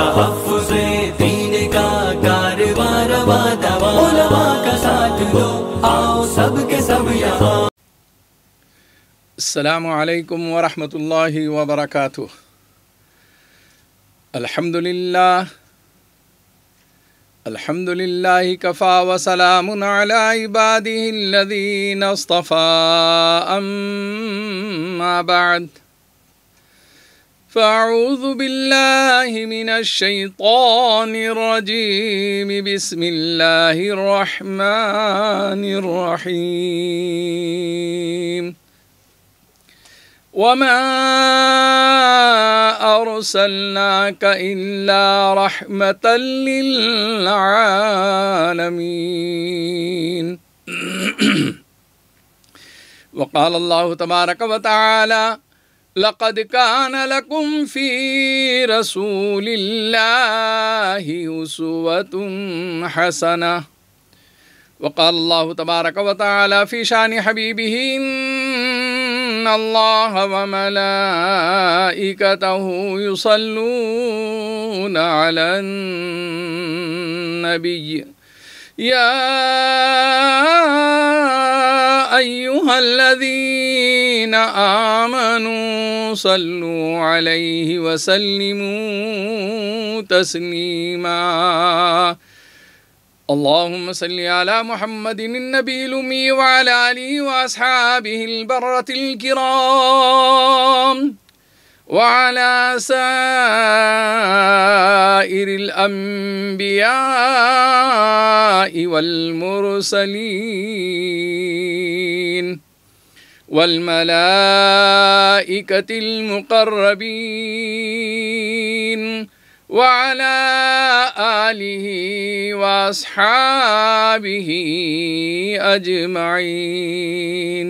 تحفظ دین کا کارواں رواں دواں، علماء کا ساتھ دو، آؤ سب کے سب یہاں۔ السلام علیکم ورحمۃ اللہ وبرکاتہ۔ الحمد للہ کفا وسلام علی عبادہ الذین اصطفى، اما بعد فاعوذ باللہ من الشیطان الرجیم، بسم اللہ الرحمن الرحیم۔ وما أرسلناك إلا رحمة للعالمين۔ وقال الله تبارك وتعالى: لقد كان لكم في رسول الله أسوة حسنة۔ وقال الله تبارك وتعالى في شان حبيبه: إن الله وملائكته يصلون على النبي يا أيها الذين آمنوا صلوا عليه وسلموا تسليما۔ اللهم صل على محمد النبي الأمي وعلى آله وأصحابه البررة الكرام وعلى سائر الأنبياء والمرسلين والملائكة المقربين وعلى آلہ واصحابہ اجمعین۔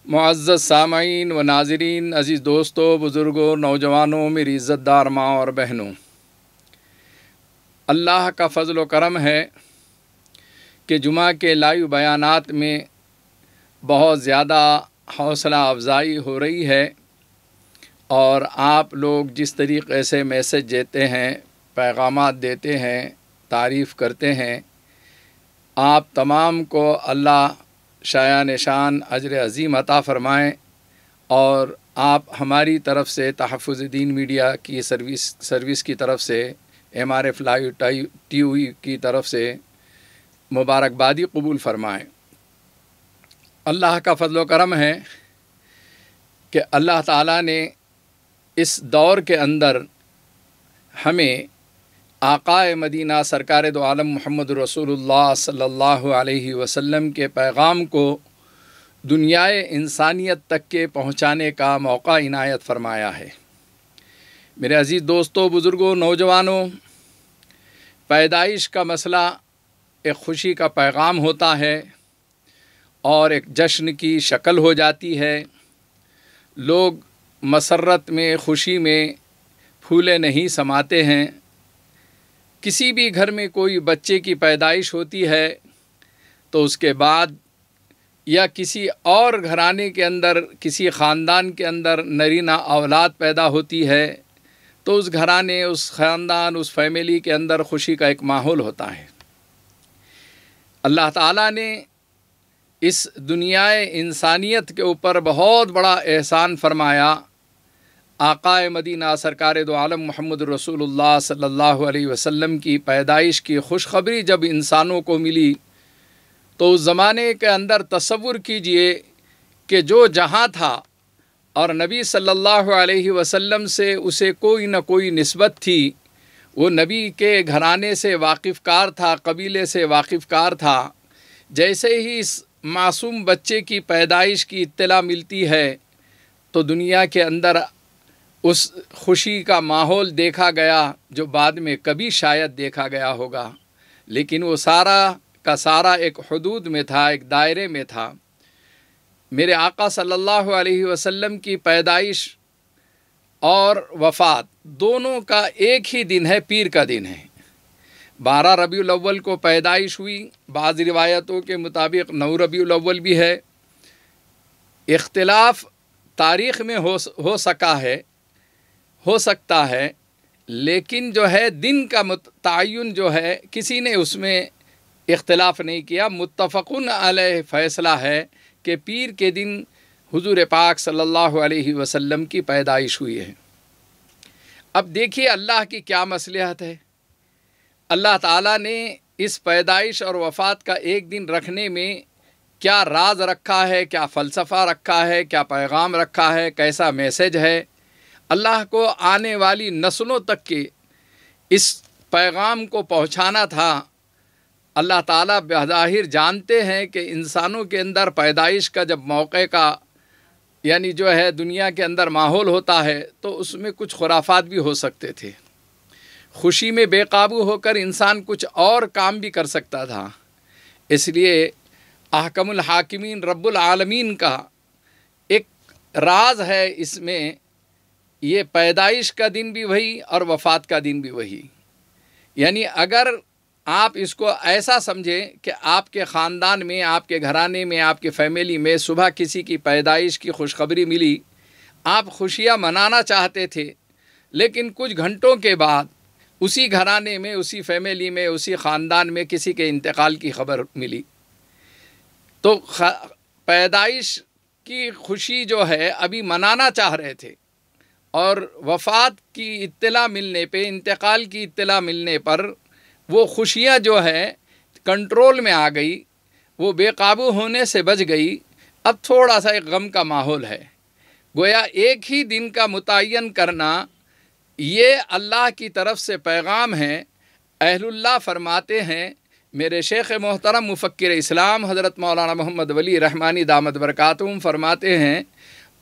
معزز سامعین و ناظرین، عزیز دوستو، بزرگوں، نوجوانوں، میری عزت دار ماں اور بہنوں، اللہ کا فضل و کرم ہے کہ جمعہ کے لائیو بیانات میں بہت زیادہ حوصلہ افزائی ہو رہی ہے، اور آپ لوگ جس طریقے سے میسج دیتے ہیں، پیغامات دیتے ہیں، تعریف کرتے ہیں، آپ تمام کو اللہ شایان شان اجر عظیم عطا فرمائیں، اور آپ ہماری طرف سے تحفظ دین میڈیا کی سروس کی طرف سے، MRF لائیو TV کی طرف سے مبارکبادی قبول فرمائیں۔ اللہ کا فضل و کرم ہے کہ اللہ تعالیٰ نے اس دور کے اندر ہمیں آقائے مدینہ سرکار دو عالم محمد رسول اللہ صلی اللہ علیہ وسلم کے پیغام کو دنیائے انسانیت تک کے پہنچانے کا موقع عنایت فرمایا ہے۔ میرے عزیز دوستوں، بزرگوں، نوجوانوں، پیدائش کا مسئلہ ایک خوشی کا پیغام ہوتا ہے اور ایک جشن کی شکل ہو جاتی ہے۔ لوگ مسرت میں، خوشی میں پھولے نہیں سماتے ہیں۔ کسی بھی گھر میں کوئی بچے کی پیدائش ہوتی ہے تو اس کے بعد یا کسی اور گھرانے کے اندر، کسی خاندان کے اندر نرینہ اولاد پیدا ہوتی ہے تو اس گھرانے، اس خاندان، اس فیملی کے اندر خوشی کا ایک ماحول ہوتا ہے۔ اللہ تعالیٰ نے اس دنیائے انسانیت کے اوپر بہت بڑا احسان فرمایا۔ آقائے مدینہ سرکار دو عالم محمد رسول اللہ صلی اللہ علیہ وسلم کی پیدائش کی خوشخبری جب انسانوں کو ملی تو اس زمانے کے اندر تصور کیجئے کہ جو جہاں تھا اور نبی صلی اللہ علیہ وسلم سے اسے کوئی نہ کوئی نسبت تھی، وہ نبی کے گھرانے سے واقف کار تھا، قبیلے سے واقف کار تھا۔ جیسے ہی اس معصوم بچے کی پیدائش کی اطلاع ملتی ہے تو دنیا کے اندر اس خوشی کا ماحول دیکھا گیا جو بعد میں کبھی شاید دیکھا گیا ہوگا، لیکن وہ سارا کا سارا ایک حدود میں تھا، ایک دائرے میں تھا۔ میرے آقا صلی اللہ علیہ وسلم کی پیدائش اور وفات دونوں کا ایک ہی دن ہے، پیر کا دن ہے۔ 12 ربیع الاول کو پیدائش ہوئی، بعض روایتوں کے مطابق 9 ربیع الاول بھی ہے۔ اختلاف تاریخ میں ہو سکتا ہے، لیکن جو ہے دن کا تعین جو ہے کسی نے اس میں اختلاف نہیں کیا، متفقن علیہ فیصلہ ہے کہ پیر کے دن حضور پاک صلی اللہ علیہ وسلم کی پیدائش ہوئی ہے۔ اب دیکھیے اللہ کی کیا مصلحت ہے، اللہ تعالیٰ نے اس پیدائش اور وفات کا ایک دن رکھنے میں کیا راز رکھا ہے، کیا فلسفہ رکھا ہے، کیا پیغام رکھا ہے، کیسا میسج ہے۔ اللہ کو آنے والی نسلوں تک کے اس پیغام کو پہنچانا تھا۔ اللہ تعالیٰ بظاہر جانتے ہیں کہ انسانوں کے اندر پیدائش کا جب موقع کا یعنی جو ہے دنیا کے اندر ماحول ہوتا ہے تو اس میں کچھ خرافات بھی ہو سکتے تھے، خوشی میں بے قابو ہو کر انسان کچھ اور کام بھی کر سکتا تھا۔ اس لیے احکم الحاکمین رب العالمین کا ایک راز ہے اس میں، یہ پیدائش کا دن بھی وہی اور وفات کا دن بھی وہی۔ یعنی اگر آپ اس کو ایسا سمجھیں کہ آپ کے خاندان میں، آپ کے گھرانے میں، آپ کے فیملی میں صبح کسی کی پیدائش کی خوشخبری ملی، آپ خوشیاں منانا چاہتے تھے، لیکن کچھ گھنٹوں کے بعد اسی گھرانے میں، اسی فیملی میں، اسی خاندان میں کسی کے انتقال کی خبر ملی، تو پیدائش کی خوشی جو ہے ابھی منانا چاہ رہے تھے، اور وفات کی اطلاع ملنے پہ، انتقال کی اطلاع ملنے پر وہ خوشیاں جو ہے کنٹرول میں آ گئی، وہ بے قابو ہونے سے بچ گئی۔ اب تھوڑا سا ایک غم کا ماحول ہے۔ گویا ایک ہی دن کا متعین کرنا یہ اللہ کی طرف سے پیغام ہے۔ اہل اللہ فرماتے ہیں، میرے شیخ محترم مفکر اسلام حضرت مولانا محمد ولی رحمانی دامت برکاتہم فرماتے ہیں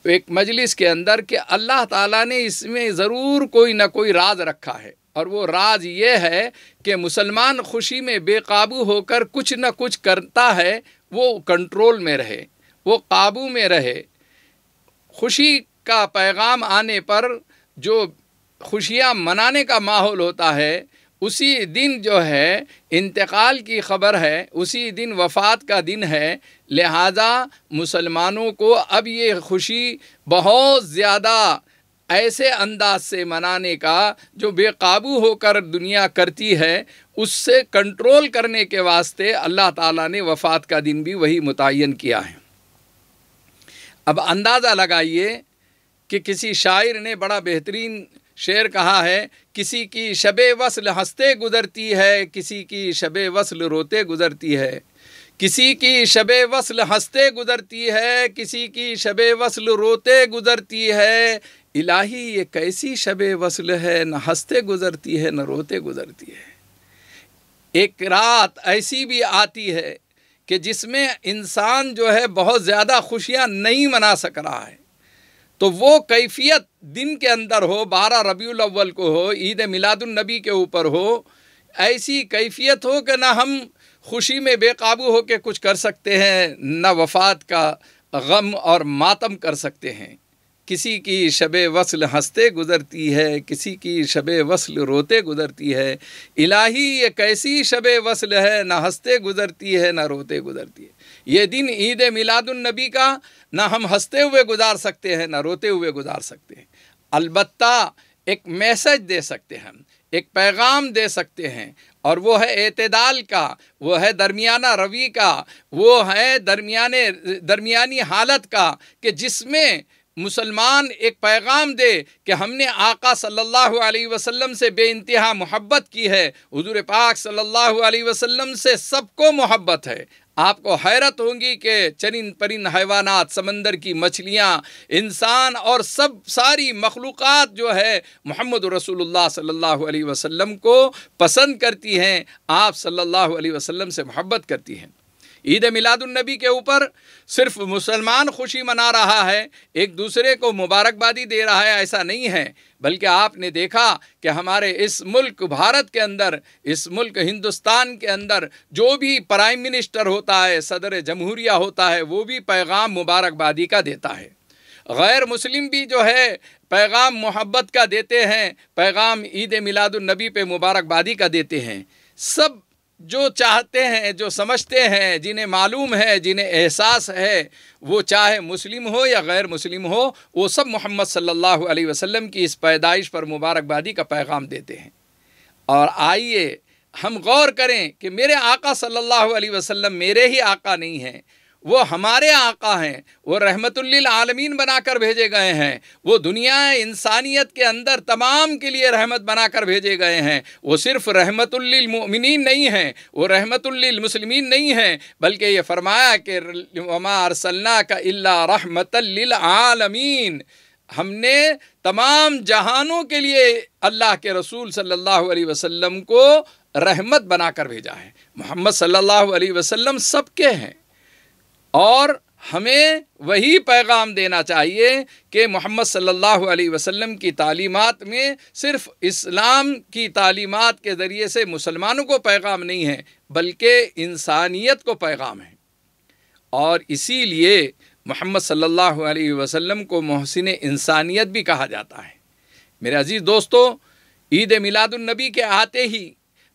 ایک مجلس کے اندر کہ اللہ تعالیٰ نے اس میں ضرور کوئی نہ کوئی راز رکھا ہے، اور وہ راز یہ ہے کہ مسلمان خوشی میں بے قابو ہو کر کچھ نہ کچھ کرتا ہے، وہ کنٹرول میں رہے، وہ قابو میں رہے۔ خوشی کا پیغام آنے پر جو خوشیاں منانے کا ماحول ہوتا ہے، اسی دن جو ہے انتقال کی خبر ہے، اسی دن وفات کا دن ہے، لہذا مسلمانوں کو اب یہ خوشی بہت زیادہ ایسے انداز سے منانے کا جو بے قابو ہو کر دنیا کرتی ہے، اس سے کنٹرول کرنے کے واسطے اللہ تعالیٰ نے وفات کا دن بھی وہی متعین کیا ہے۔ اب اندازہ لگائیے کہ کسی شاعر نے بڑا بہترین شعر کہا ہے، کسی کی شب وصل ہنستے گزرتی ہے، کسی کی شب وصل روتے گزرتی ہے، کسی کی شب وصل ہنستے گزرتی ہے، کسی کی شب وصل روتے گزرتی ہے، الہی یہ کیسی شب وصل ہے، نہ ہنستے گزرتی ہے نہ روتے گزرتی ہے۔ ایک رات ایسی بھی آتی ہے کہ جس میں انسان جو ہے بہت زیادہ خوشیاں نہیں منا سک رہا ہے، تو وہ کیفیت دن کے اندر ہو، 12 ربیع الاول کو ہو، عید میلاد النبی کے اوپر ہو، ایسی کیفیت ہو کہ نہ ہم خوشی میں بے قابو ہو کے کچھ کر سکتے ہیں، نہ وفات کا غم اور ماتم کر سکتے ہیں۔ کسی کی شب وصل ہنستے گزرتی ہے، کسی کی شب وصل روتے گزرتی ہے، الہی یہ کیسی شب وصل ہے، نہ ہنستے گزرتی ہے نہ روتے گزرتی ہے۔ یہ دن عید میلاد النبی کا نہ ہم ہنستے ہوئے گزار سکتے ہیں نہ روتے ہوئے گزار سکتے ہیں، البتہ ایک میسج دے سکتے ہیں، ایک پیغام دے سکتے ہیں، اور وہ ہے اعتدال کا، وہ ہے درمیانہ روی کا، وہ ہے درمیانی حالت کا، کہ جس میں مسلمان ایک پیغام دے کہ ہم نے آقا صلی اللہ علیہ وسلم سے بے انتہا محبت کی ہے، حضور پاک صلی اللہ علیہ وسلم سے سب کو محبت ہے۔ آپ کو حیرت ہوگی کہ چرند پرند حیوانات، سمندر کی مچھلیاں، انسان اور ساری مخلوقات جو ہے محمد رسول اللہ صلی اللہ علیہ وسلم کو پسند کرتی ہیں، آپ صلی اللہ علیہ وسلم سے محبت کرتی ہیں۔ عید میلاد النبی کے اوپر صرف مسلمان خوشی منا رہا ہے، ایک دوسرے کو مبارکبادی دے رہا ہے، ایسا نہیں ہے، بلکہ آپ نے دیکھا کہ ہمارے اس ملک بھارت کے اندر، اس ملک ہندوستان کے اندر جو بھی پرائم منسٹر ہوتا ہے، صدر جمہوریہ ہوتا ہے، وہ بھی پیغام مبارکبادی کا دیتا ہے۔ غیر مسلم بھی جو ہے پیغام محبت کا دیتے ہیں، پیغام عید میلاد النبی پہ مبارکبادی کا دیتے ہیں۔ سب جو چاہتے ہیں، جو سمجھتے ہیں، جنہیں معلوم ہے، جنہیں احساس ہے، وہ چاہے مسلم ہو یا غیر مسلم ہو، وہ سب محمد صلی اللہ علیہ وسلم کی اس پیدائش پر مبارکبادی کا پیغام دیتے ہیں۔ اور آئیے ہم غور کریں کہ میرے آقا صلی اللہ علیہ وسلم میرے ہی آقا نہیں ہیں، وہ ہمارے آقا ہیں، وہ رحمت للعالمین بنا کر بھیجے گئے ہیں، وہ دنیا انسانیت کے اندر تمام کے لیے رحمت بنا کر بھیجے گئے ہیں۔ وہ صرف رحمت للمؤمنین نہیں ہیں، وہ رحمت للمسلمین نہیں ہیں، بلکہ یہ فرمایا کہ وما ارسلناک الا رحمت للعالمین، ہم نے تمام جہانوں کے لیے اللہ کے رسول صلی اللہ علیہ وسلم کو رحمت بنا کر بھیجا ہے۔ محمد صلی اللہ علیہ وسلم سب کے ہیں، اور ہمیں وہی پیغام دینا چاہیے کہ محمد صلی اللہ علیہ وسلم کی تعلیمات میں صرف اسلام کی تعلیمات کے ذریعے سے مسلمانوں کو پیغام نہیں ہے، بلکہ انسانیت کو پیغام ہے۔ اور اسی لیے محمد صلی اللہ علیہ وسلم کو محسن انسانیت بھی کہا جاتا ہے۔ میرے عزیز دوستو، عید میلاد النبی کے آتے ہی،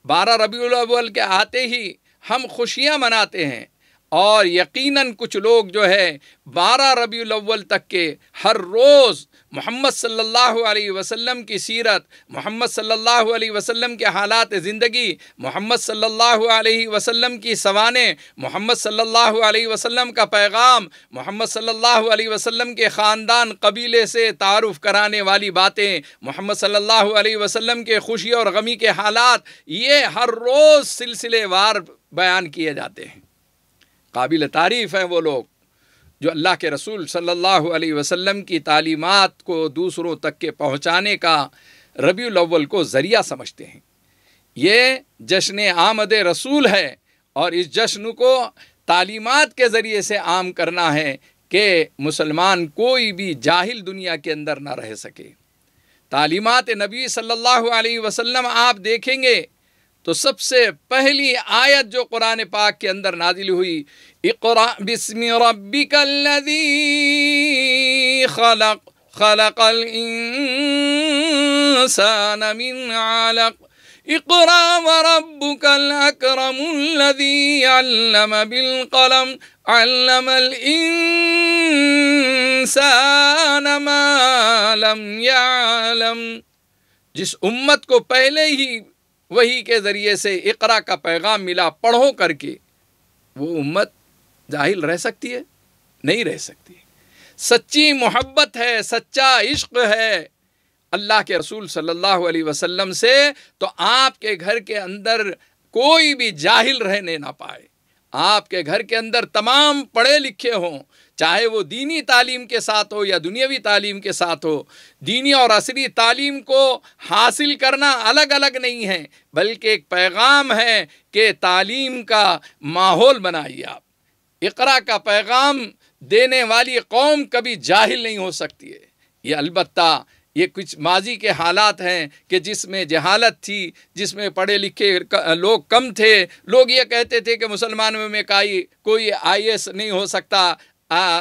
12 ربیع الاول کے آتے ہی ہم خوشیاں مناتے ہیں، اور یقیناً کچھ لوگ جو ہے 12 ربیع الاول تک کے ہر روز محمد صلی اللہ علیہ وسلم کی سیرت، محمد صلی اللہ علیہ وسلم کے حالات زندگی، محمد صلی اللہ علیہ وسلم کی سوانح، محمد صلی اللہ علیہ وسلم کا پیغام، محمد صلی اللہ علیہ وسلم کے خاندان قبیلے سے تعارف کرانے والی باتیں، محمد صلی اللہ علیہ وسلم کے خوشی اور غمی کے حالات، یہ ہر روز سلسلے وار بیان کیے جاتے ہیں۔ قابل تعریف ہیں وہ لوگ جو اللہ کے رسول صلی اللہ علیہ وسلم کی تعلیمات کو دوسروں تک کے پہنچانے کا ربیع الاول کو ذریعہ سمجھتے ہیں۔ یہ جشن آمد رسول ہے، اور اس جشن کو تعلیمات کے ذریعے سے عام کرنا ہے کہ مسلمان کوئی بھی جاہل دنیا کے اندر نہ رہ سکے۔ تعلیمات نبی صلی اللہ علیہ وسلم آپ دیکھیں گے تو سب سے پہلی آیت جو قرآن پاک کے اندر نازل ہوئی، اقرأ بسم ربک الذی خلق خلق الانسان من علق اقرأ وربک الاکرم الذی علم بالقلم علم الانسان ما لم يعلم۔ جس امت کو پہلے ہی وحی کے ذریعے سے اقرا کا پیغام ملا، پڑھو کر کے، وہ امت جاہل رہ سکتی ہے؟ نہیں رہ سکتی۔ سچی محبت ہے، سچا عشق ہے اللہ کے رسول صلی اللہ علیہ وسلم سے، تو آپ کے گھر کے اندر کوئی بھی جاہل رہنے نہ پائے۔ آپ کے گھر کے اندر تمام پڑھے لکھے ہوں، چاہے وہ دینی تعلیم کے ساتھ ہو یا دنیاوی تعلیم کے ساتھ ہو۔ دینی اور عصری تعلیم کو حاصل کرنا الگ الگ نہیں ہے، بلکہ ایک پیغام ہے کہ تعلیم کا ماحول بنائیے آپ۔ اقرا کا پیغام دینے والی قوم کبھی جاہل نہیں ہو سکتی ہے۔ یہ البتہ یہ کچھ ماضی کے حالات ہیں کہ جس میں جہالت تھی، جس میں پڑھے لکھے لوگ کم تھے۔ لوگ یہ کہتے تھے کہ مسلمانوں میں کوئی IAS نہیں ہو سکتا،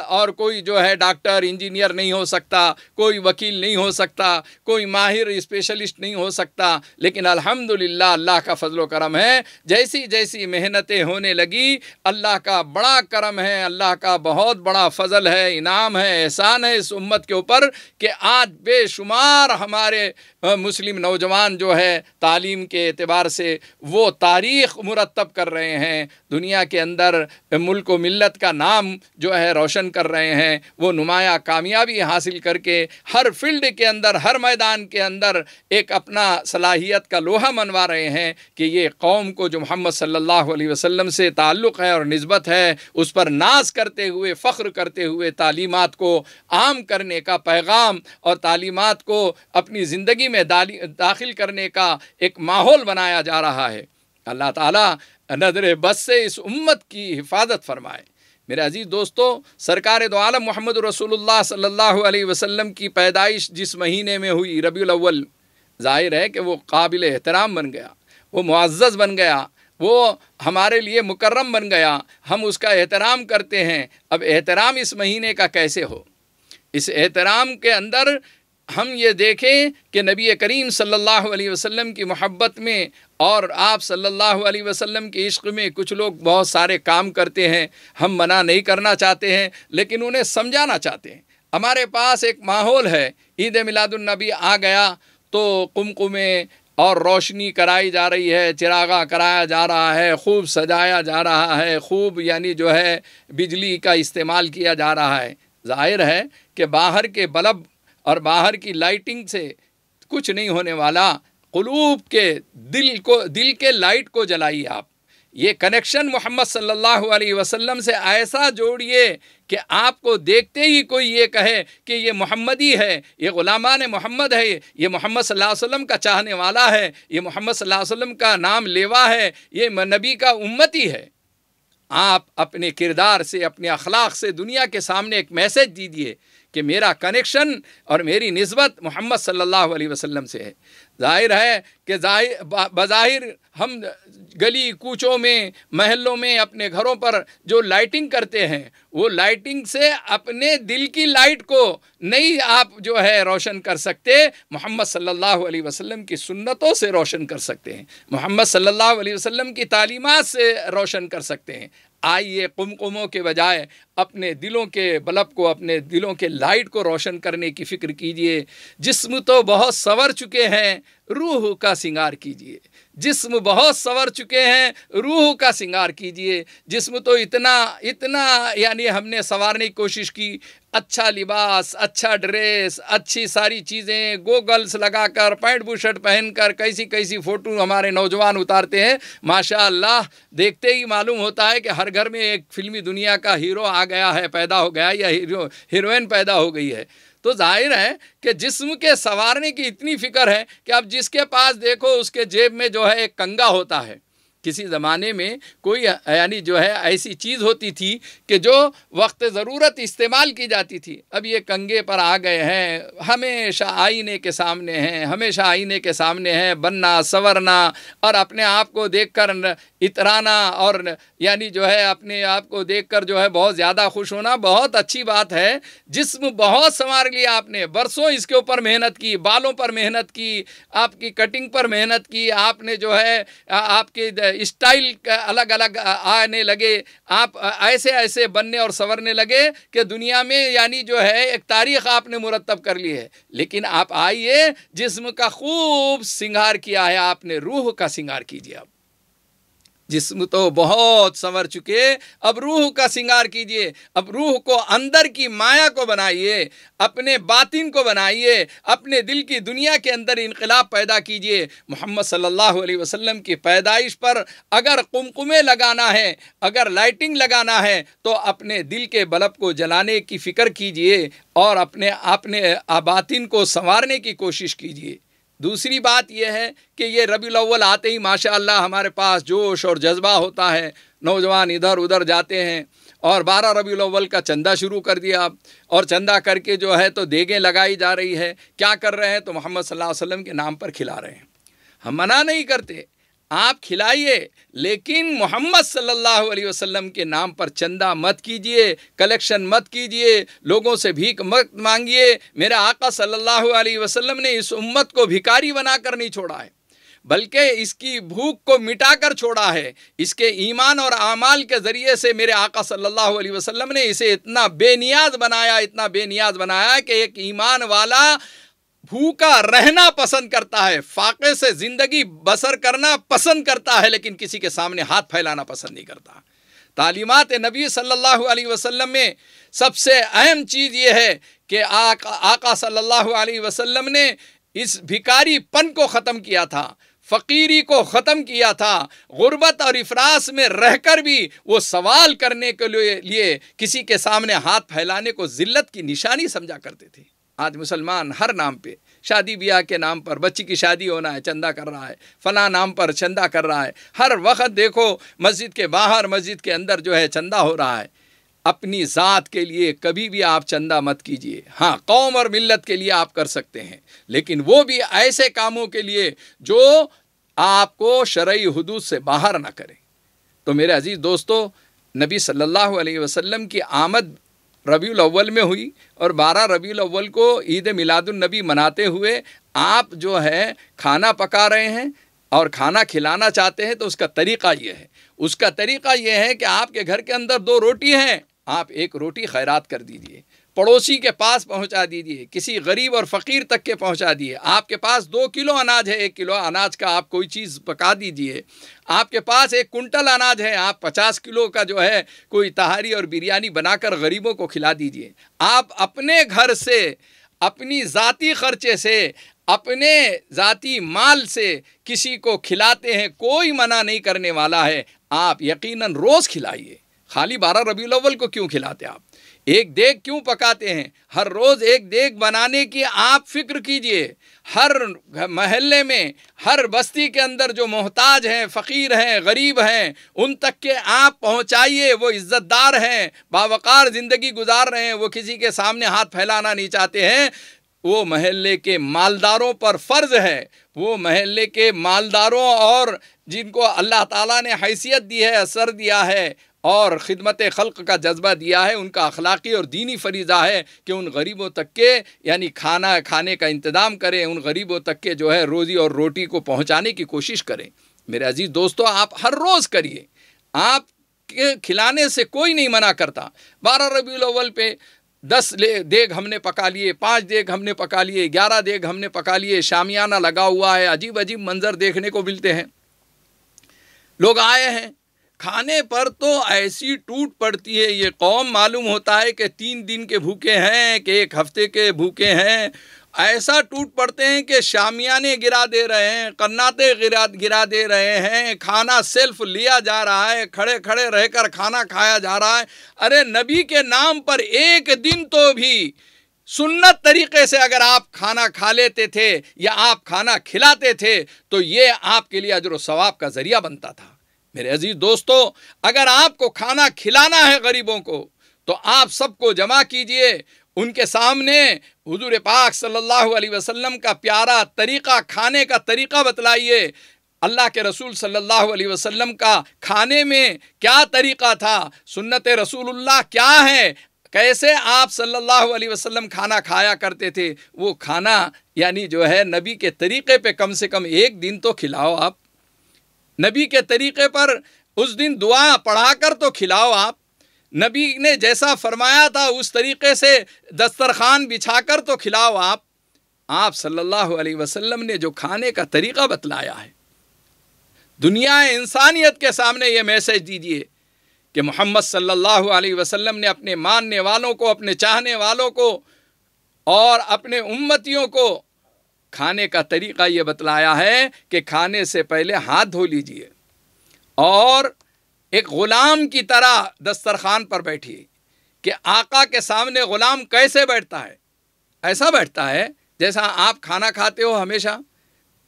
اور کوئی جو ہے ڈاکٹر انجینئر نہیں ہو سکتا، کوئی وکیل نہیں ہو سکتا، کوئی ماہر اسپیشلسٹ نہیں ہو سکتا۔ لیکن الحمدللہ اللہ کا فضل و کرم ہے، جیسی جیسی محنتیں ہونے لگی، اللہ کا بڑا کرم ہے، اللہ کا بہت بڑا فضل ہے، انعام ہے، احسان ہے اس امت کے اوپر کہ آج بے شمار ہمارے مسلم نوجوان جو ہے تعلیم کے اعتبار سے وہ تاریخ مرتب کر رہے ہیں، دنیا کے اندر ملک و ملت کا نام جو ہے روشن کر رہے ہیں، وہ نمایاں کامیابی حاصل کر کے ہر فیلڈ کے اندر، ہر میدان کے اندر ایک اپنا صلاحیت کا لوہا منوا رہے ہیں کہ یہ قوم کو جو محمد صلی اللہ علیہ وسلم سے تعلق ہے اور نسبت ہے، اس پر ناز کرتے ہوئے، فخر کرتے ہوئے تعلیمات کو عام کرنے کا پیغام اور تعلیمات کو اپنی زندگی میں داخل کرنے کا ایک ماحول بنایا جا رہا ہے۔ اللہ تعالیٰ نظر بس سے اس امت کی حفاظت فرمائے۔ میرے عزیز دوستو، سرکار دو عالم محمد رسول اللہ صلی اللہ علیہ وسلم کی پیدائش جس مہینے میں ہوئی، ربیع الاول، ظاہر ہے کہ وہ قابل احترام بن گیا، وہ معزز بن گیا، وہ ہمارے لیے مکرم بن گیا، ہم اس کا احترام کرتے ہیں۔ اب احترام اس مہینے کا کیسے ہو؟ اس احترام کے اندر ہم یہ دیکھیں کہ نبی کریم صلی اللہ علیہ وسلم کی محبت میں اور آپ صلی اللہ علیہ وسلم کے عشق میں کچھ لوگ بہت سارے کام کرتے ہیں، ہم منع نہیں کرنا چاہتے ہیں لیکن انہیں سمجھانا چاہتے ہیں۔ ہمارے پاس ایک ماحول ہے، عید میلاد النبی آ گیا تو قمقمے اور روشنی کرائی جا رہی ہے، چراغاں کرایا جا رہا ہے، خوب سجایا جا رہا ہے، خوب یعنی جو ہے بجلی کا استعمال کیا جا رہا ہے۔ ظاہر ہے کہ باہر کے بلب اور باہر کی لائٹنگ سے کچھ نہیں ہونے والا، قلوب کے دل کے لائٹ کو جلائیے آپ۔ یہ کنیکشن محمد صلی اللہ علیہ وسلم سے ایسا جوڑیے کہ آپ کو دیکھتے ہی کوئی یہ کہے کہ یہ محمدی ہے، یہ غلامان محمد ہے، یہ محمد صلی اللہ علیہ وسلم کا چاہنے والا ہے، یہ محمد صلی اللہ علیہ وسلم کا نام لیوا ہے، یہ نبی کا امتی ہے۔ آپ اپنے کردار سے، اپنے اخلاق سے دنیا کے سامنے ایک میسج دیجیے کہ میرا کنیکشن اور میری نسبت محمد صلی اللہ علیہ وسلم سے ہے۔ ظاہر ہے کہ بظاہر ہم گلی کوچوں میں، محلوں میں، اپنے گھروں پر جو لائٹنگ کرتے ہیں، وہ لائٹنگ سے اپنے دل کی لائٹ کو نہیں آپ جو ہے روشن کر سکتے، محمد صلی اللہ علیہ وسلم کی سنتوں سے روشن کر سکتے ہیں، محمد صلی اللہ علیہ وسلم کی تعلیمات سے روشن کر سکتے ہیں۔ آئیے قمقموں کے بجائے اپنے دلوں کے بلب کو، اپنے دلوں کے لائٹ کو روشن کرنے کی فکر کیجئے۔ جسم تو بہت سنور چکے ہیں، روح کا سنگار کیجئے۔ جسم بہت سنور چکے ہیں، روح کا سنگار کیجئے۔ جسم تو اتنا یعنی ہم نے سنوارنے کی کوشش کی، اچھا لباس، اچھا ڈریس، اچھی ساری چیزیں، گوگلز لگا کر، پینٹ بوشرٹ پہن کر کیسی فوٹو ہمارے نوجوان اتارتے ہیں، ماشاءاللہ دیکھتے ہی معلوم ہوتا ہے کہ ہر گھر میں ایک فلمی دنیا کا ہیرو آ گیا ہے، پیدا ہو گیا، یا ہیروئن پیدا ہو گئی ہے۔ تو ظاہر ہے کہ جسم کے سنوارنے کی اتنی فکر ہے کہ اب جس کے پاس دیکھو اس کے جیب میں جو ہے ایک کنگا ہوتا ہے۔ کسی زمانے میں کوئی یعنی جو ہے ایسی چیز ہوتی تھی کہ جو وقت ضرورت استعمال کی جاتی تھی، اب یہ کنگے پر آ گئے ہیں، ہمیشہ آئینے کے سامنے ہیں، ہمیشہ آئینے کے سامنے ہیں، بننا، سنورنا اور اپنے آپ کو دیکھ کر اترانا اور یعنی جو ہے اپنے آپ کو دیکھ کر جو ہے بہت زیادہ خوش ہونا بہت اچھی بات ہے۔ جسم بہت سنوار لیا آپ نے، برسوں اس کے اوپر محنت کی، بالوں پر محنت کی، آپ کی کٹنگ پر محنت کی، آپ نے جو ہے آپ کے اسٹائل الگ الگ آنے لگے، آپ ایسے بننے اور سنورنے لگے کہ دنیا میں یعنی جو ہے ایک تاریخ آپ نے مرتب کر لی ہے۔ لیکن آپ آئیے، جسم کا خوب سنگار کیا ہے آپ نے، روح کا سنگار کیجیے۔ اب جسم تو بہت سنور چکے، اب روح کا سنگار کیجئے۔ اب روح کو اندر کی مایا کو بنائیے، اپنے باطن کو بنائیے، اپنے دل کی دنیا کے اندر انقلاب پیدا کیجئے۔ محمد صلی اللہ علیہ وسلم کی پیدائش پر اگر قمقمے لگانا ہے، اگر لائٹنگ لگانا ہے تو اپنے دل کے بلب کو جلانے کی فکر کیجئے اور اپنے باطن کو سنوارنے کی کوشش کیجئے۔ دوسری بات یہ ہے کہ یہ ربیع الاول آتے ہی ماشاءاللہ ہمارے پاس جوش اور جذبہ ہوتا ہے، نوجوان ادھر ادھر جاتے ہیں اور 12 ربیع الاول کا چندہ شروع کر دیا، اور چندہ کر کے جو ہے تو دیگیں لگائی جا رہی ہے۔ کیا کر رہے ہیں؟ تو محمد صلی اللہ علیہ وسلم کے نام پر کھلا رہے ہیں۔ ہم منع نہیں کرتے، آپ کھلائیے، لیکن محمد صلی اللہ علیہ وسلم کے نام پر چندہ مت کیجئے، کلیکشن مت کیجئے، لوگوں سے بھیک مت مانگیے۔ میرے آقا صلی اللہ علیہ وسلم نے اس امت کو بھکاری بنا کر نہیں چھوڑا ہے، بلکہ اس کی بھوک کو مٹا کر چھوڑا ہے۔ اس کے ایمان اور اعمال کے ذریعے سے میرے آقا صلی اللہ علیہ وسلم نے اسے اتنا بے نیاز بنایا کہ ایک ایمان والا بھوکا رہنا پسند کرتا ہے، فاقے سے زندگی بسر کرنا پسند کرتا ہے، لیکن کسی کے سامنے ہاتھ پھیلانا پسند نہیں کرتا۔ تعلیمات نبی صلی اللہ علیہ وسلم میں سب سے اہم چیز یہ ہے کہ آقا صلی اللہ علیہ وسلم نے اس بھکاری پن کو ختم کیا تھا، فقیری کو ختم کیا تھا، غربت اور افراس میں رہ کر بھی وہ سوال کرنے کے لیے کسی کے سامنے ہاتھ پھیلانے کو ذلت کی نشانی سمجھا کرتے تھے۔ آج مسلمان ہر نام پہ، شادی بیاہ کے نام پر، بچی کی شادی ہونا ہے چندہ کر رہا ہے، فلاں نام پر چندہ کر رہا ہے، ہر وقت دیکھو مسجد کے باہر، مسجد کے اندر جو ہے چندہ ہو رہا ہے۔ اپنی ذات کے لیے کبھی بھی آپ چندہ مت کیجئے۔ ہاں، قوم اور ملت کے لیے آپ کر سکتے ہیں، لیکن وہ بھی ایسے کاموں کے لیے جو آپ کو شرعی حدود سے باہر نہ کریں۔ تو میرے عزیز دوستو، نبی صلی اللہ علیہ وسلم کی آمد ربیع الاول میں ہوئی اور 12 ربیع الاول کو عید میلاد النبی مناتے ہوئے آپ جو ہے کھانا پکا رہے ہیں اور کھانا کھلانا چاہتے ہیں، تو اس کا طریقہ یہ ہے، اس کا طریقہ یہ ہے کہ آپ کے گھر کے اندر 2 روٹی ہیں، آپ 1 روٹی خیرات کر دیجئے، پڑوسی کے پاس پہنچا دیجئے، کسی غریب اور فقیر تک کے پہنچا دیجئے۔ آپ کے پاس 2 کلو اناج ہے، 1 کلو اناج کا آپ کوئی چیز پکا دیجئے۔ آپ کے پاس 1 کنٹل اناج ہے، آپ 50 کلو کا جو ہے کوئی تہاری اور بریانی بنا کر غریبوں کو کھلا دیجئے۔ آپ اپنے گھر سے، اپنی ذاتی خرچے سے، اپنے ذاتی مال سے کسی کو کھلاتے ہیں، کوئی منع نہیں کرنے والا ہے، آپ یقیناً روز کھلائیے۔ خالی 12 ربیع الاول کو کیوں کھلاتے آپ؟ 1 دیگ کیوں پکاتے ہیں؟ ہر روز 1 دیگ بنانے کی آپ فکر کیجئے۔ ہر محلے میں، ہر بستی کے اندر جو محتاج ہیں، فقیر ہیں، غریب ہیں، ان تک کے آپ پہنچائیے۔ وہ عزت دار ہیں، باوقار زندگی گزار رہے ہیں، وہ کسی کے سامنے ہاتھ پھیلانا نہیں چاہتے ہیں۔ وہ محلے کے مالداروں پر فرض ہے، وہ محلے کے مالداروں اور جن کو اللہ تعالیٰ نے حیثیت دی ہے، اثر دیا ہے اور خدمت خلق کا جذبہ دیا ہے، ان کا اخلاقی اور دینی فریضہ ہے کہ ان غریبوں تک کے یعنی کھانے کا انتظام کریں، ان غریبوں تک کے جو ہے روزی اور روٹی کو پہنچانے کی کوشش کریں۔ میرے عزیز دوستو، آپ ہر روز کریے، آپ کے کھلانے سے کوئی نہیں منع کرتا۔ 12 ربیع الاول پہ 10 دیگ ہم نے پکا لیے، 5 دیگ ہم نے پکا لیے، 11 دیگ ہم نے پکا لیے، شامیانہ لگا ہوا ہے، عجیب عجیب منظر دیکھنے کو ملتے ہیں۔ لوگ آئے ہیں کھانے پر تو ایسی ٹوٹ پڑتی ہے یہ قوم، معلوم ہوتا ہے کہ 3 دن کے بھوکے ہیں کہ 1 ہفتے کے بھوکے ہیں۔ ایسا ٹوٹ پڑتے ہیں کہ شامیانے گرا دے رہے ہیں، قناتے گرا دے رہے ہیں، کھانا سیلف لیا جا رہا ہے، کھڑے کھڑے رہ کر کھانا کھایا جا رہا ہے۔ ارے نبی کے نام پر 1 دن تو بھی سنت طریقے سے اگر آپ کھانا کھا لیتے تھے یا آپ کھانا کھلاتے تھے تو یہ آپ کے لیے اجر و ثواب کا ذریعہ بنتا تھا۔ میرے عزیز دوستو، اگر آپ کو کھانا کھلانا ہے غریبوں کو تو آپ سب کو جمع کیجئے، ان کے سامنے حضور پاک صلی اللہ علیہ وسلم کا پیارا طریقہ، کھانے کا طریقہ بتلائیے۔ اللہ کے رسول صلی اللہ علیہ وسلم کا کھانے میں کیا طریقہ تھا، سنت رسول اللہ کیا ہے، کیسے آپ صلی اللہ علیہ وسلم کھانا کھایا کرتے تھے، وہ کھانا یعنی جو ہے نبی کے طریقے پہ کم سے کم 1 دن تو کھلاؤ آپ۔ نبی کے طریقے پر اس دن دعا پڑھا کر تو کھلاؤ آپ۔ نبی نے جیسا فرمایا تھا اس طریقے سے دسترخوان بچھا کر تو کھلاؤ آپ۔ آپ صلی اللہ علیہ وسلم نے جو کھانے کا طریقہ بتلایا ہے، دنیا انسانیت کے سامنے یہ میسج دیجئے کہ محمد صلی اللہ علیہ وسلم نے اپنے ماننے والوں کو، اپنے چاہنے والوں کو اور اپنے امتیوں کو کھانے کا طریقہ یہ بتلایا ہے کہ کھانے سے پہلے ہاتھ دھو لیجئے اور ایک غلام کی طرح دسترخوان پر بیٹھیے۔ کہ آقا کے سامنے غلام کیسے بیٹھتا ہے؟ ایسا بیٹھتا ہے جیسا آپ کھانا کھاتے ہو، ہمیشہ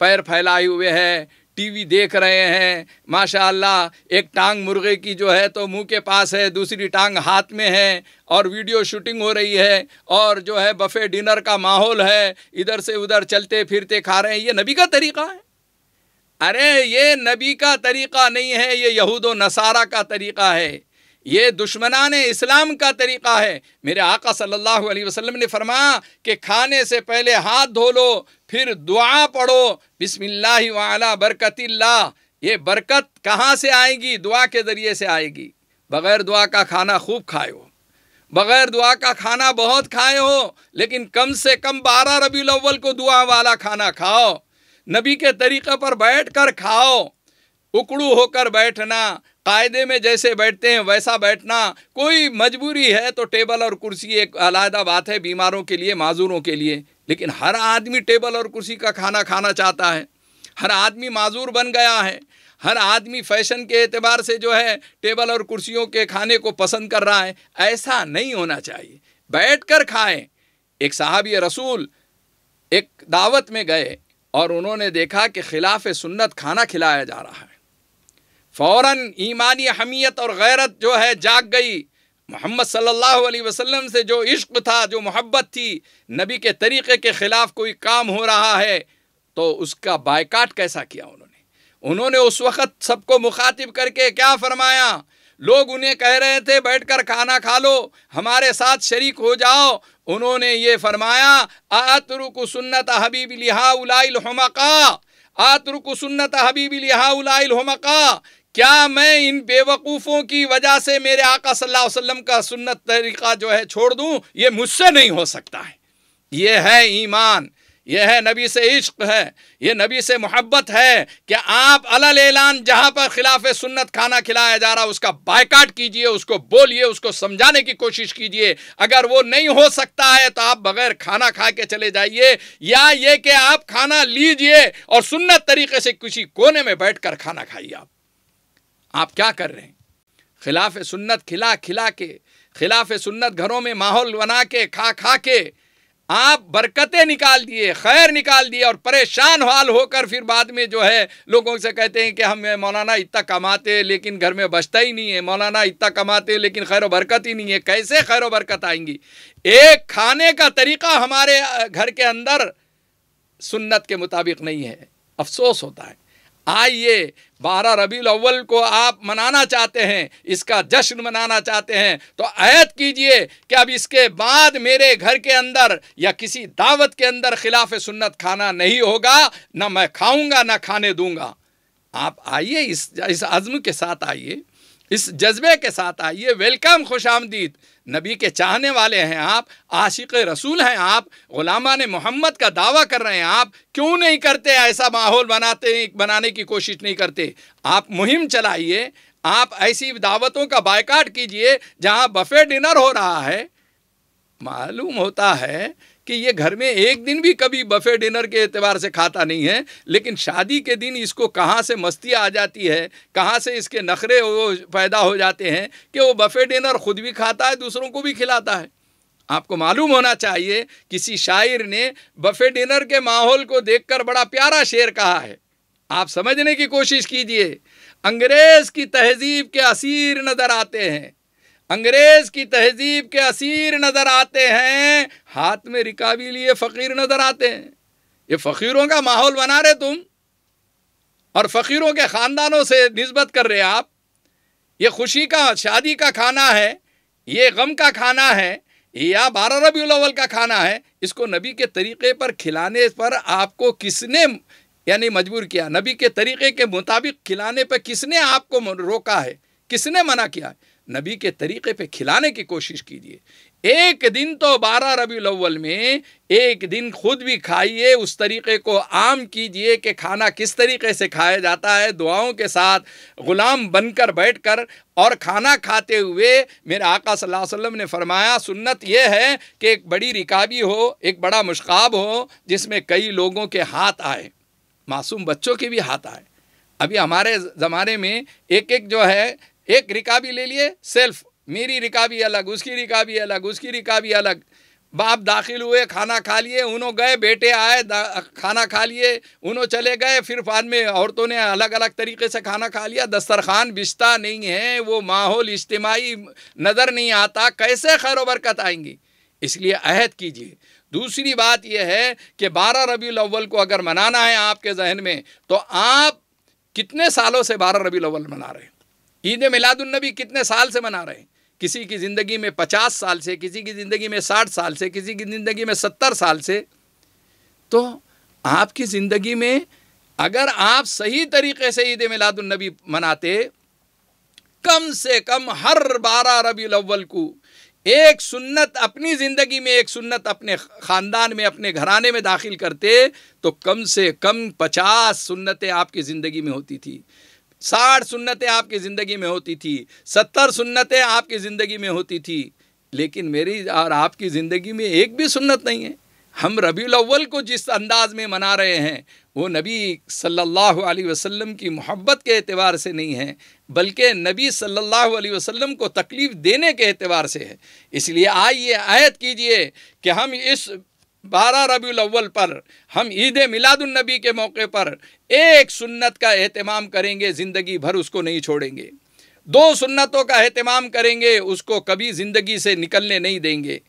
پیر پھیلائے ہوئے ہے، ٹی وی دیکھ رہے ہیں، ماشاءاللہ ایک ٹانگ مرغے کی جو ہے تو منہ کے پاس ہے، دوسری ٹانگ ہاتھ میں ہے اور ویڈیو شوٹنگ ہو رہی ہے اور جو ہے بفے ڈنر کا ماحول ہے، ادھر سے ادھر چلتے پھرتے کھا رہے ہیں۔ یہ نبی کا طریقہ ہے؟ ارے یہ نبی کا طریقہ نہیں ہے، یہ یہود و نصارہ کا طریقہ ہے، یہ دشمنان اسلام کا طریقہ ہے۔ میرے آقا صلی اللہ علیہ وسلم نے فرمایا کہ کھانے سے پہلے ہاتھ دھو لو، پھر دعا پڑھو، بسم اللہ وعلا برکت اللہ۔ یہ برکت کہاں سے آئے گی؟ دعا کے ذریعے سے آئے گی۔ بغیر دعا کا کھانا خوب کھائے ہو، بغیر دعا کا کھانا بہت کھائے ہو، لیکن کم سے کم 12 ربیع الاول کو دعا والا کھانا کھاؤ، نبی کے طریقے پر بیٹھ کر کھاؤ۔ اکڑو ہو کر بیٹھنا، قاعدے میں جیسے بیٹھتے ہیں ویسا بیٹھنا، کوئی مجبوری ہے تو ٹیبل اور کرسی ایک علیحدہ بات ہے بیماروں کے لیے، معذوروں کے لیے، لیکن ہر آدمی ٹیبل اور کرسی کا کھانا کھانا چاہتا ہے، ہر آدمی معذور بن گیا ہے، ہر آدمی فیشن کے اعتبار سے جو ہے ٹیبل اور کرسیوں کے کھانے کو پسند کر رہا ہے۔ ایسا نہیں ہونا چاہیے، بیٹھ کر کھائیں۔ ایک صحابی رسول ایک دعوت میں گئے اور انہوں نے دیکھا کہ خلاف سنت کھانا کھلایا جا رہا ہے، فوراً ایمانی حمیت اور غیرت جو ہے جاگ گئی۔ محمد صلی اللہ علیہ وسلم سے جو عشق تھا، جو محبت تھی، نبی کے طریقے کے خلاف کوئی کام ہو رہا ہے تو اس کا بائیکاٹ کیسا کیا انہوں نے اس وقت سب کو مخاطب کر کے کیا فرمایا؟ لوگ انہیں کہہ رہے تھے بیٹھ کر کھانا کھا لو، ہمارے ساتھ شریک ہو جاؤ، انہوں نے یہ فرمایا اترک سنت حبیب لہؤلاء الحمقاء، اترک سنت حبیب لہؤلاء الحمقاء، کیا میں ان بے وقوفوں کی وجہ سے میرے آقا صلی اللہ علیہ وسلم کا سنت طریقہ جو ہے چھوڑ دوں؟ یہ مجھ سے نہیں ہو سکتا ہے۔ یہ ہے ایمان، یہ ہے نبی سے عشق ہے، یہ نبی سے محبت ہے کہ آپ علل اعلان جہاں پر خلاف سنت کھانا کھلایا جا رہا اس کا بائیکاٹ کیجئے، اس کو بولیے، اس کو سمجھانے کی کوشش کیجئے۔ اگر وہ نہیں ہو سکتا ہے تو آپ بغیر کھانا کھا کے چلے جائیے، یا یہ کہ آپ کھانا لیجئے اور سنت طریقے سے کسی کونے میں بیٹھ کر کھانا کھائیے۔ آپ کیا کر رہے ہیں؟ خلاف سنت کھلا کھلا کے، خلاف سنت گھروں میں ماحول بنا کے، کھا کھا کے آپ برکتیں نکال دیے، خیر نکال دیے، اور پریشان حال ہو کر پھر بعد میں جو ہے لوگوں سے کہتے ہیں کہ ہم مولانا اتنا کماتے لیکن گھر میں بچتا ہی نہیں ہے، مولانا اتنا کماتے لیکن خیر و برکت ہی نہیں ہے۔ کیسے خیر و برکت آئیں گی؟ ایک کھانے کا طریقہ ہمارے گھر کے اندر سنت کے مطابق نہیں ہے، افسوس ہوتا ہے۔ آئیے 12 ربیع الاول کو آپ منانا چاہتے ہیں، اس کا جشن منانا چاہتے ہیں تو عہد کیجئے کہ اب اس کے بعد میرے گھر کے اندر یا کسی دعوت کے اندر خلاف سنت کھانا نہیں ہوگا، نہ میں کھاؤں گا نہ کھانے دوں گا۔ آپ آئیے، اس عزم کے ساتھ آئیے، اس جذبے کے ساتھ آئیے، ویلکم، خوش آمدید۔ نبی کے چاہنے والے ہیں آپ، عاشق رسول ہیں آپ، غلامان محمد کا دعویٰ کر رہے ہیں آپ، کیوں نہیں کرتے ایسا ماحول بنانے کی کوشش نہیں کرتے؟ آپ مہم چلائیے، آپ ایسی دعوتوں کا بائیکاٹ کیجئے جہاں بفے ڈنر ہو رہا ہے۔ معلوم ہوتا ہے کہ یہ گھر میں ایک دن بھی کبھی بفے ڈنر کے اعتبار سے کھاتا نہیں ہے، لیکن شادی کے دن اس کو کہاں سے مستی آ جاتی ہے، کہاں سے اس کے نخرے پیدا ہو جاتے ہیں کہ وہ بفے ڈنر خود بھی کھاتا ہے، دوسروں کو بھی کھلاتا ہے۔ آپ کو معلوم ہونا چاہیے، کسی شاعر نے بفے ڈنر کے ماحول کو دیکھ کر بڑا پیارا شعر کہا ہے، آپ سمجھنے کی کوشش کیجئے۔ انگریز کی تہذیب کے اسیر نظر آتے ہیں، انگریز کی تہذیب کے اسیر نظر آتے ہیں، ہاتھ میں رکابی لیے فقیر نظر آتے ہیں۔ یہ فقیروں کا ماحول بنا رہے تم، اور فقیروں کے خاندانوں سے نسبت کر رہے آپ۔ یہ خوشی کا، شادی کا کھانا ہے، یہ غم کا کھانا ہے، یا 12 ربیع الاول کا کھانا ہے۔ اس کو نبی کے طریقے پر کھلانے پر آپ کو کس نے یعنی مجبور کیا؟ نبی کے طریقے کے مطابق کھلانے پر کس نے آپ کو روکا ہے؟ کس نے منع کیا ہے؟ نبی کے طریقے پہ کھلانے کی کوشش کیجیے۔ ایک دن تو 12 ربیع الاول میں ایک دن خود بھی کھائیے، اس طریقے کو عام کیجیے کہ کھانا کس طریقے سے کھایا جاتا ہے، دعاؤں کے ساتھ غلام بن کر بیٹھ کر اور کھانا کھاتے ہوئے۔ میرے آقا صلی اللہ علیہ وسلم نے فرمایا سنت یہ ہے کہ ایک بڑی رکابی ہو، ایک بڑا مشقاب ہو جس میں کئی لوگوں کے ہاتھ آئے، معصوم بچوں کے بھی ہاتھ آئے۔ ابھی ہمارے زمانے میں ایک جو ہے ایک رکابی لے لیے، سیلف، میری رکابی الگ، اس کی رکابی الگ، اس کی رکابی الگ۔ باپ داخل ہوئے، کھانا کھا لیے، انہوں گئے، بیٹے آئے، کھانا کھا لیے، انہوں چلے گئے، پھر بعد میں عورتوں نے الگ الگ طریقے سے کھانا کھا لیا۔ دسترخوان بچھتا نہیں ہے، وہ ماحول اجتماعی نظر نہیں آتا، کیسے خیر و برکت آئیں گی؟ اس لیے عہد کیجیے۔ دوسری بات یہ ہے کہ 12 ربیع الاول کو اگر منانا ہے آپ کے ذہن میں، تو آپ کتنے سالوں سے 12 ربیع الاول منا رہے ہیں؟ عید میلاد النبی کتنے سال سے منا رہے ہیں؟ کسی کی زندگی میں 50 سال سے، کسی کی زندگی میں 60 سال سے، کسی کی زندگی میں 70 سال سے۔ تو آپ کی زندگی میں اگر آپ صحیح طریقے سے عید میلاد النبی مناتے، کم سے کم ہر 12 ربیع الاول کو ایک سنت اپنی زندگی میں، ایک سنت اپنے خاندان میں، اپنے گھرانے میں داخل کرتے، تو کم سے کم 50 سنتیں آپ کی زندگی میں ہوتی تھی، 60 سنتیں آپ کی زندگی میں ہوتی تھی، 70 سنتیں آپ کی زندگی میں ہوتی تھی۔ لیکن میری اور آپ کی زندگی میں ایک بھی سنت نہیں ہے۔ ہم ربیع الاول کو جس انداز میں منا رہے ہیں وہ نبی صلی اللہ علیہ وسلم کی محبت کے اعتبار سے نہیں ہے، بلکہ نبی صلی اللہ علیہ وسلم کو تکلیف دینے کے اعتبار سے ہے۔ اس لیے آئیے عہد کیجئے کہ ہم اس 12 ربیع الاول پر، ہم عید میلاد النبی کے موقع پر ایک سنت کا اہتمام کریں گے، زندگی بھر اس کو نہیں چھوڑیں گے۔ 2 سنتوں کا اہتمام کریں گے، اس کو کبھی زندگی سے نکلنے نہیں دیں گے۔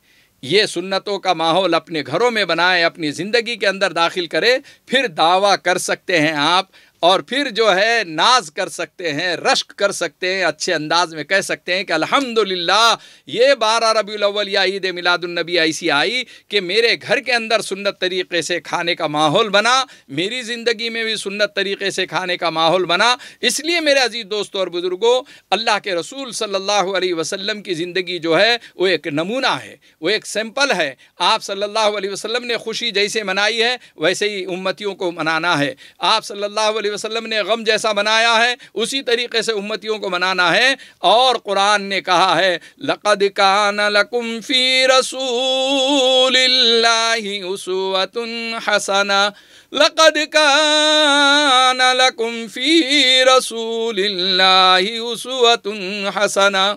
یہ سنتوں کا ماحول اپنے گھروں میں بنائیں، اپنی زندگی کے اندر داخل کرے، پھر دعویٰ کر سکتے ہیں آپ اور پھر جو ہے ناز کر سکتے ہیں، رشک کر سکتے ہیں، اچھے انداز میں کہہ سکتے ہیں کہ الحمدللہ یہ 12 ربیع الاول یا عید میلاد النبی ایسی آئی کہ میرے گھر کے اندر سنت طریقے سے کھانے کا ماحول بنا، میری زندگی میں بھی سنت طریقے سے کھانے کا ماحول بنا۔ اس لیے میرے عزیز دوستوں اور بزرگوں، اللہ کے رسول صلی اللہ علیہ وسلم کی زندگی جو ہے وہ ایک نمونہ ہے، وہ ایک سیمپل ہے۔ آپ صلی اللہ علیہ وسلم نے خوشی جیسے منائی ہے ویسے ہی امتیوں کو منانا ہے۔ آپ صلی اللہ علیہ وسلم نے غم جیسا منایا ہے اسی طریقے سے امتیوں کو منانا ہے۔ اور قرآن نے کہا ہے لَقَدْ كَانَ لَكُمْ فِي رَسُولِ اللَّهِ أُسْوَةٌ حَسَنَةٌ لَقَدْ كَانَ لَكُمْ فِي رَسُولِ اللَّهِ أُسْوَةٌ حَسَنَةٌ۔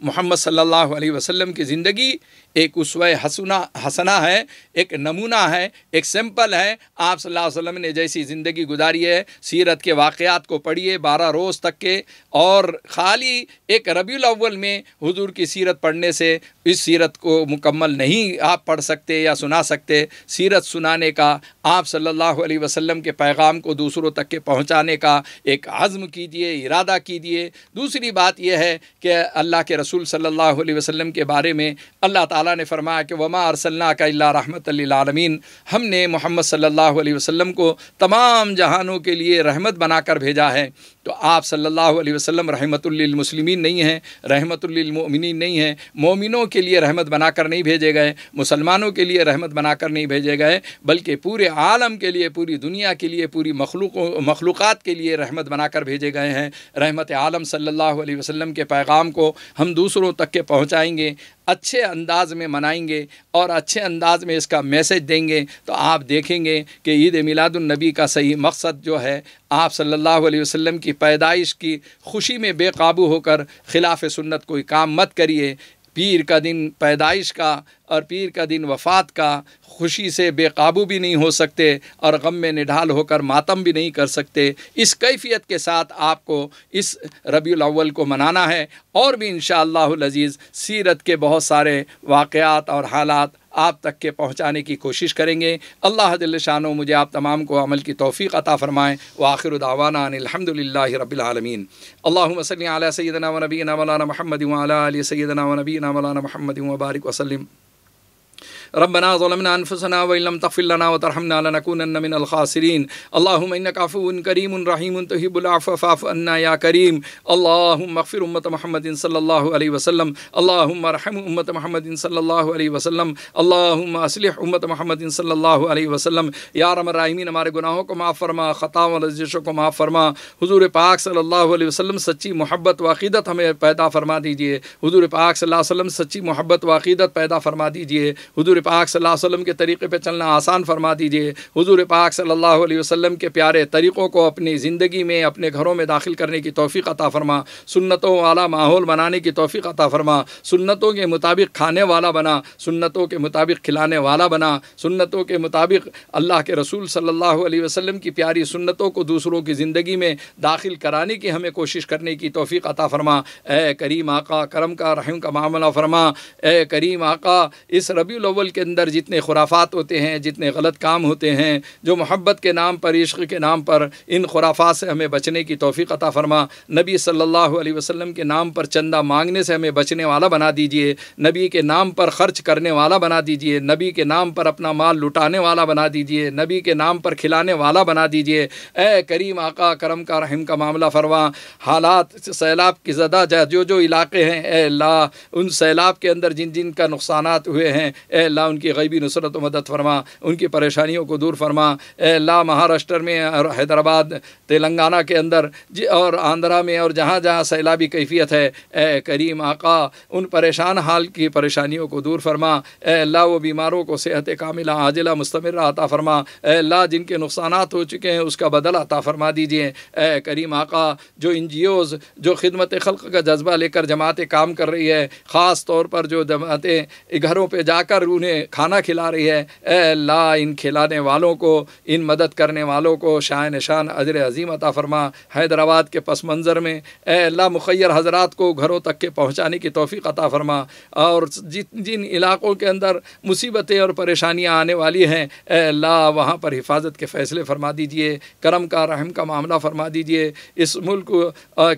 محمد صلی اللہ علیہ وسلم کی زندگی ایک اسوہ حسنہ ہے، ایک نمونہ ہے، ایک سیمپل ہے۔ آپ صلی اللہ علیہ وسلم نے جیسی زندگی گزاری ہے، سیرت کے واقعات کو پڑھیے 12 روز تک کے، اور خالی ایک ربیع الاول میں حضور کی سیرت پڑھنے سے اس سیرت کو مکمل نہیں آپ پڑھ سکتے یا سنا سکتے۔ سیرت سنانے کا، آپ صلی اللہ علیہ وسلم کے پیغام کو دوسروں تک کے پہنچانے کا ایک عزم کیجئے، ارادہ کیجئے۔ دوسری بات یہ ہے کہ اللہ کے رسول صلی اللہ علیہ وسلم کے بارے میں اللہ تعالیٰ نے فرمایا کہ وما ارسلناک الا رحمۃ للعالمین، ہم نے محمد صلی اللہ علیہ وسلم کو تمام جہانوں کے لیے رحمت بنا کر بھیجا ہے۔ تو آپ صلی اللہ علیہ وسلم رحمت للمسلمین نہیں ہیں، رحمت للمؤمنین نہیں ہیں۔ مومنوں کے لیے رحمت بنا کر نہیں بھیجے گئے، مسلمانوں کے لیے رحمت بنا کر نہیں بھیجے گئے، بلکہ پورے عالم کے لیے، پوری دنیا کے لیے، پوری مخلوقات کے لیے رحمت بنا کر بھیجے گئے ہیں۔ رحمت عالم صلی اللہ علیہ وسلم کے پیغام کو ہم دوسروں تک کے پہنچائیں گے، اچھے انداز میں منائیں گے اور اچھے انداز میں اس کا میسج دیں گے، تو آپ دیکھیں گے کہ عید میلاد النبی کا صحیح مقصد جو ہے، آپ صلی اللہ علیہ وسلم کی پیدائش کی خوشی میں بے قابو ہو کر خلاف سنت کوئی کام مت کریے۔ پیر کا دن پیدائش کا اور پیر کا دن وفات کا خوشی سے بے قابو بھی نہیں ہو سکتے اور غم میں نڈھال ہو کر ماتم بھی نہیں کر سکتے۔ اس کیفیت کے ساتھ آپ کو اس ربیع الاول کو منانا ہے، اور بھی انشاءاللہ العزیز سیرت کے بہت سارے واقعات اور حالات آپ تک کے پہنچانے کی کوشش کریں گے۔ اللہ جل شانہ مجھے آپ تمام کو عمل کی توفیق عطا فرمائیں۔ وآخر دعوانا ان الحمدللہ رب العالمین۔ اللہم صلی علی سیدنا و نبینا مولانا محمد وعلی آل سیدنا و نبینا مولانا محمد وبارک وسلم۔ ربنا ظلمنا انفسنا وان لم تغفر لنا وترحمنا لنكونن من الخاسرين اللهم انك عفو كريم رحيم تحب العفو فاعف عنا يا كريم اللهم اغفر امه محمد صلى الله عليه وسلم اللهم ارحم امه محمد صلى الله عليه وسلم اللهم اصلح امه محمد صلى الله عليه وسلم یا ارحم الراحمین ہمارے گناہوں کو معاف فرما، خطاؤں اور لغزشوں کو معاف فرما۔ حضور پاک صلی اللہ علیہ وسلم سچی محبت و عقیدت ہمیں پیدا فرما دیجئے۔ حضور پاک صلی اللہ علیہ وسلم سچی محبت و عقیدت پیدا فرما دیجئے۔ حضور پاک صلی اللہ علیہ وسلم کے طریقے پہ چلنا آسان فرما دیجئے۔ حضور پاک صلی اللہ علیہ وسلم کے پیارے طریقوں کو اپنی زندگی میں، اپنے گھروں میں داخل کرنے کی توفیق عطا فرما۔ سنتوں والا ماحول بنانے کی توفیق عطا فرما۔ سنتوں کے مطابق کھانے والا بنا، سنتوں کے مطابق کھلانے والا بنا، سنتوں کے مطابق اللہ کے رسول صلی اللہ علیہ وسلم کی پیاری سنتوں کو دوسروں کی زندگی میں داخل کرانے کی ہمیں کوشش کرنے کی توفیق عطا فرما۔ اے کریم آقا، کرم کا رحم کا معاملہ فرما۔ اے کریم آقا، اس ربیع الاول کے اندر جتنے خرافات ہوتے ہیں، جتنے غلط کام ہوتے ہیں، جو محبت کے نام پر، عشق کے نام پر، ان خرافات سے ہمیں بچنے کی توفیق عطا فرما۔ نبی صلی اللہ علیہ وسلم کے نام پر چندہ مانگنے سے ہمیں بچنے والا بنا دیجئے، نبی کے نام پر خرچ کرنے والا بنا دیجئے، نبی کے نام پر اپنا مال لٹانے والا بنا دیجئے، نبی کے نام پر کھلانے والا بنا دیجئے۔ اے کریم آقا، کرم کا رحم کا معاملہ فرما۔ حالات سیلاب کی زدہ جو علاقے ہیں، اے اللہ ان سیلاب کے اندر جن جن کا نقصانات ہوئے ہیں، اے اللہ ان کی غیبی نصرت و مدد فرما، ان کی پریشانیوں کو دور فرما۔ اے اللہ مہاراشٹر میں اور حیدرآباد، تلنگانہ کے اندر اور آندھرا میں اور جہاں جہاں سیلابی کیفیت ہے، اے کریم آقا ان پریشان حال کی پریشانیوں کو دور فرما۔ اے اللہ وہ بیماروں کو صحت کاملہ عاجلہ مستمرہ عطا فرما۔ اے اللہ جن کے نقصانات ہو چکے ہیں اس کا بدل عطا فرما دیجئے۔ اے کریم آقا جو NGOs جو خدمت خلق کا جذبہ لے کر جماعتیں کام کر رہی ہے، خاص طور پر جو جماعتیں گھروں پہ جا کر انہیں انہیں کھانا کھلا رہی ہے، اے اللہ ان کھلانے والوں کو، ان مدد کرنے والوں کو شان نشان اجر عظیم عطا فرما۔ حیدرآباد کے پس منظر میں اے اللہ مخیر حضرات کو گھروں تک کے پہنچانے کی توفیق عطا فرما، اور جن علاقوں کے اندر مصیبتیں اور پریشانیاں آنے والی ہیں اے اللہ وہاں پر حفاظت کے فیصلے فرما دیجئے، کرم کا رحم کا معاملہ فرما دیجئے، اس ملک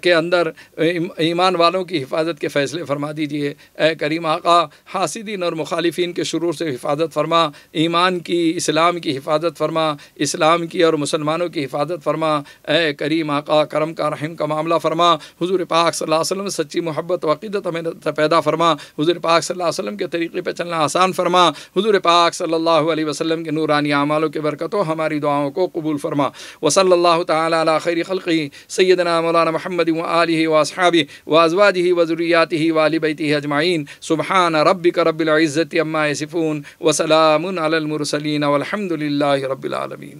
کے اندر ایمان والوں کی حفاظت کے فیصلے فرما دیجئے۔ اے کریم آقا حاسدین اور مخالفین کے شرور سے حفاظت فرما، ایمان کی اسلام کی حفاظت فرما، اسلام کی اور مسلمانوں کی حفاظت فرما۔ اے کریم آقا کرم کا رحم کا معاملہ فرما، حضور پاک صلی اللہ علیہ وسلم سچی محبت و عقیدت ہمیں پیدا فرما، حضور پاک صلی اللہ علیہ وسلم کے طریقے پہ چلنا آسان فرما، حضور پاک صلی اللہ علیہ وسلم کے نورانی اعمالوں کے برکتوں ہماری دعاؤں کو قبول فرما۔ وصلی اللہ تعالی علی خیر خلقہ سیدنا مولانا محمد و آلہ و اصحابہ و ازواجہ و ذریاتہ و آل بیتہ اجمعین۔ سبحان ربک رب العزۃ عما یصفون وسلام علی المرسلین والحمد للہ رب العالمین۔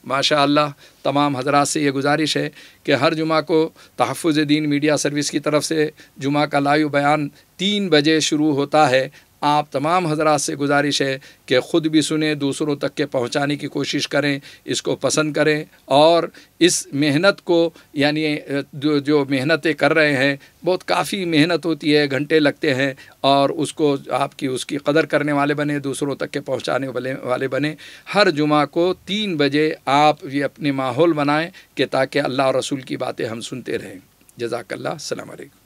ماشاء اللہ تمام حضرات سے یہ گزارش ہے کہ ہر جمعہ کو تحفظ دین میڈیا سروس کی طرف سے جمعہ کا لائیو بیان 3 بجے شروع ہوتا ہے۔ آپ تمام حضرات سے گزارش ہے کہ خود بھی سنیں، دوسروں تک کے پہنچانے کی کوشش کریں، اس کو پسند کریں، اور اس محنت کو یعنی جو محنتیں کر رہے ہیں بہت کافی محنت ہوتی ہے، گھنٹے لگتے ہیں، اور اس کو آپ کی اس کی قدر کرنے والے بنے، دوسروں تک کے پہنچانے والے بنے۔ ہر جمعہ کو 3 بجے آپ یہ اپنے ماحول بنائیں کہ تاکہ اللہ اور رسول کی باتیں ہم سنتے رہیں۔ جزاک اللہ، السلام علیکم۔